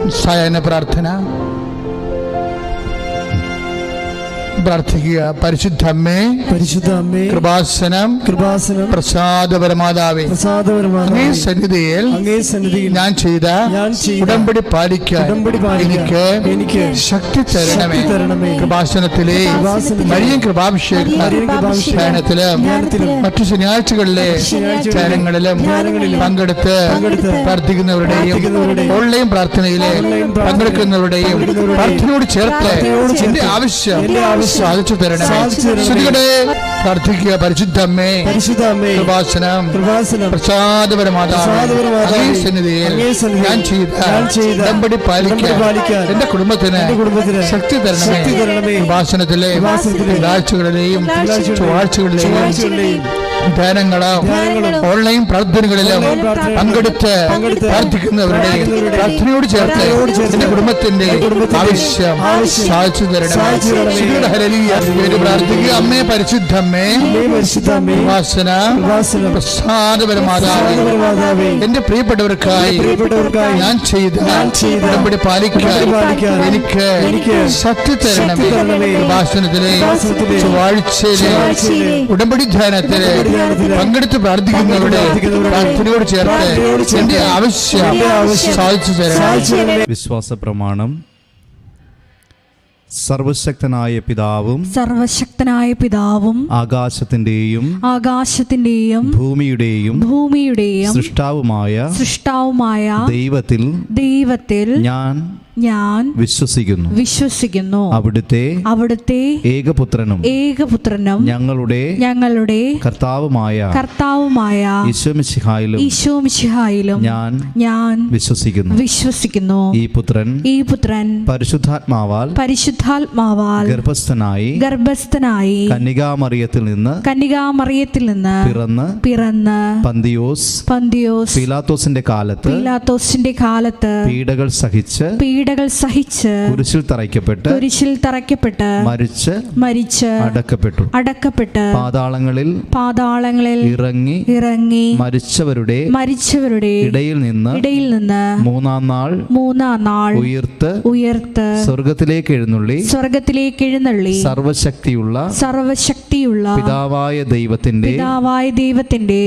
സായാഹ്ന പ്രാർത്ഥന പ്രാർത്ഥിക്കുക. പരിശുദ്ധ അമ്മേ, കൃപാസനം പ്രസാദപരമാതാവേ, അങ്ങേ സന്നിധിയിൽ ഞാൻ ചെയ്ത ഉടമ്പടി പാലിക്കാൻ എനിക്ക് ശക്തി തരണമേ. കൃപാസനത്തിലെ മരിയൻ കൃപാഭിഷേകത്തിലും മറ്റു ശനിയാഴ്ചകളിലെ ധ്യാനങ്ങളിലും പങ്കെടുത്ത് പ്രാർത്ഥിക്കുന്നവരുടെയും ഓൺലൈൻ പ്രാർത്ഥനയിലെ പങ്കെടുക്കുന്നവരുടെയും പ്രാർത്ഥനയോട് ചേർത്ത് എന്റെ ആവശ്യം സാധിച്ചു തരണമേ. പ്രാർത്ഥിക്കുക. പരിശുദ്ധ അമ്മേ, കൃപാസനം പ്രസാദപരമാതാവേ, സന്നിധിയിൽ ഞാൻ ചെയ്ത ഉടമ്പടി പാലിക്കാൻ എന്റെ കുടുംബത്തിന് ശക്തി തരണമേ. കൃപാസനത്തിലെ ആഴ്ചകളിലെയും ചൊവ്വാഴ്ചകളിലെയും ധ്യാനങ്ങളും ഓൺലൈൻ പ്രാർത്ഥനകളിലും പങ്കെടുത്ത് പ്രാർത്ഥിക്കുന്നവരുടെ പ്രാർത്ഥനയോട് ചേർത്ത് എന്റെ കുടുംബത്തിന്റെ ആവശ്യം സാധിച്ചു തരണമേ. പ്രാർത്ഥിക്കുക. അമ്മേ, പരിശുദ്ധ അമ്മേ, പ്രസാദപരമാതാവേ, എന്റെ പ്രിയപ്പെട്ടവർക്കായി ഞാൻ ചെയ്ത ഉടമ്പടി പാലിക്കാൻ എനിക്ക് ശക്തി തരണമേ. ഭാഷണത്തിലെ ചൊവ്വാഴ്ചയിലെ ഉടമ്പടി ധ്യാനത്തിലെ പങ്കെടുത്ത് പ്രാർത്ഥിക്കുന്നവരുടെ പ്രാർത്ഥനയോട് ചേർത്ത് എന്റെ ആവശ്യം സാധിച്ചു തരണം. വിശ്വാസ പ്രമാണം. സർവശക്തനായ പിതാവും ആകാശത്തിന്റെയും ഭൂമിയുടെയും സൃഷ്ടാവുമായ ദൈവത്തിൽ ഞാൻ വിശ്വസിക്കുന്നു. അവിടുത്തെ ഏകപുത്രനും ഞങ്ങളുടെ കർത്താവുമായ ഈശോമിശിഹായിലും ഞാൻ വിശ്വസിക്കുന്നു. ഈ പുത്രൻ പരിശുദ്ധാത്മാവാൽ ഗർഭസ്ഥനായി കന്യകാമറിയത്തിൽ നിന്ന് പിറന്ന് പന്തിയോസ് പീലാത്തോസിന്റെ കാലത്ത് പീഡകൾ സഹിച്ച് കുരിശിൽ തറയ്ക്കപ്പെട്ട് മരിച്ച് അടക്കപ്പെട്ടു. പാതാളങ്ങളിൽ ഇറങ്ങി മരിച്ചവരുടെ ഇടയിൽ നിന്ന് മൂന്നാം നാൾ ഉയർത്ത് സ്വർഗത്തിലേക്ക് എഴുന്നള്ളി സർവശക്തിയുള്ള പിതാവായ ദൈവത്തിന്റെ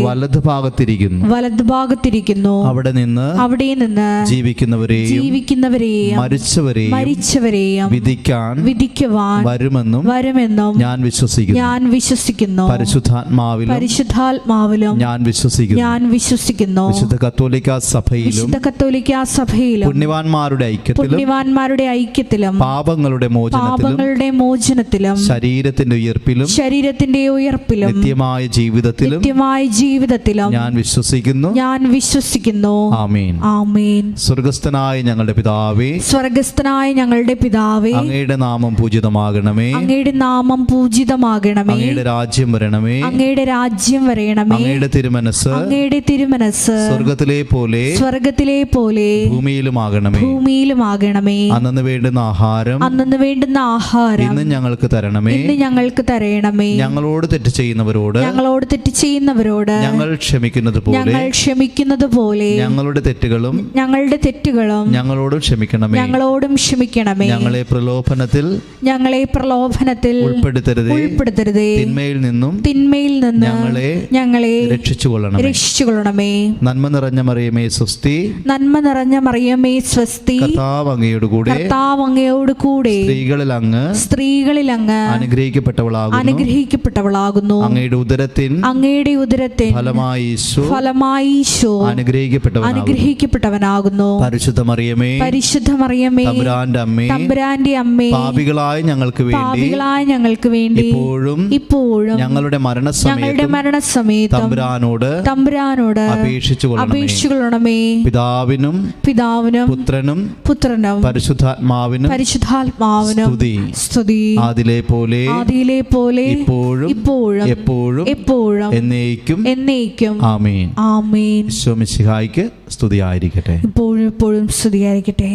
വലതുഭാഗത്തിരിക്കുന്നു. അവിടെ നിന്ന് ജീവിക്കുന്നവരെയും മരിച്ചവരെയും വിധിക്കുവാൻ വരുമെന്നും ഞാൻ വിശ്വസിക്കുന്നു. പരിശുദ്ധാത്മാവിലും ഞാൻ വിശ്വസിക്കുന്നു. വിശുദ്ധ കത്തോലിക്കാ സഭയിലും പുണ്യവാന്മാരുടെ ഐക്യത്തിലും പാപങ്ങളുടെ മോചനത്തിലും ശരീരത്തിന്റെ ഉയർപ്പിലും നിത്യമായ ജീവിതത്തിലും ഞാൻ വിശ്വസിക്കുന്നു. ആമേൻ. സ്വർഗ്ഗസ്ഥനായ ഞങ്ങളുടെ പിതാവേ, അങ്ങയുടെ നാമം പൂജിതമാകണമേ. അങ്ങയുടെ രാജ്യം വരണമേ. അങ്ങയുടെ തിരുമനസ് സ്വർഗ്ഗത്തിലെ പോലെ ഭൂമിയിലുമാകണമേ. അന്നു വേണ്ടുന്ന ആഹാരം ഇന്ന് ഞങ്ങൾക്ക് തരണമേ. ഞങ്ങളോട് തെറ്റ് ചെയ്യുന്നവരോട് ഞങ്ങൾ ക്ഷമിക്കുന്നത് പോലെ ഞങ്ങളുടെ തെറ്റുകളും ഞങ്ങളോടും ക്ഷമിക്കണമേ. ഞങ്ങളെ പ്രലോഭനത്തിൽ ഉൾപ്പെടുത്തരുതേ. തിന്മയിൽ നിന്നും ഞങ്ങളെ രക്ഷിച്ചുകൊള്ളണമേ. നന്മ നിറഞ്ഞ മറിയമേ സ്വസ്തി. കർത്താവ് അങ്ങയോട് കൂടെ സ്ത്രീകളിൽ അങ്ങ് അനുഗ്രഹിക്കപ്പെട്ടവളാകുന്നു. അങ്ങയുടെ ഉദരത്തിൻ ഫലമായി ഈശോ അനുഗ്രഹിക്കപ്പെട്ടവനാകുന്നു. പരിശുദ്ധ മറിയമേ, തമ്പുരാന്റെ അമ്മേ, പാപികളായ ഞങ്ങൾക്ക് വേണ്ടി ഇപ്പോഴും ഞങ്ങളുടെ മരണസമയത്തും തമ്പുരാനോട് അപേക്ഷിച്ചുകൊള്ളണമേ. പിതാവിനും പുത്രനും പരിശുദ്ധാത്മാവിനും സ്തുതി. ആദിയിലെ പോലെ ഇപ്പോഴും എപ്പോഴും എന്നേക്കും. ആമേൻ. ഈശോ മിശിഹായ്ക്ക് സ്തുതിയായിരിക്കട്ടെ. ഇപ്പോഴും സ്തുതിയായിരിക്കട്ടെ.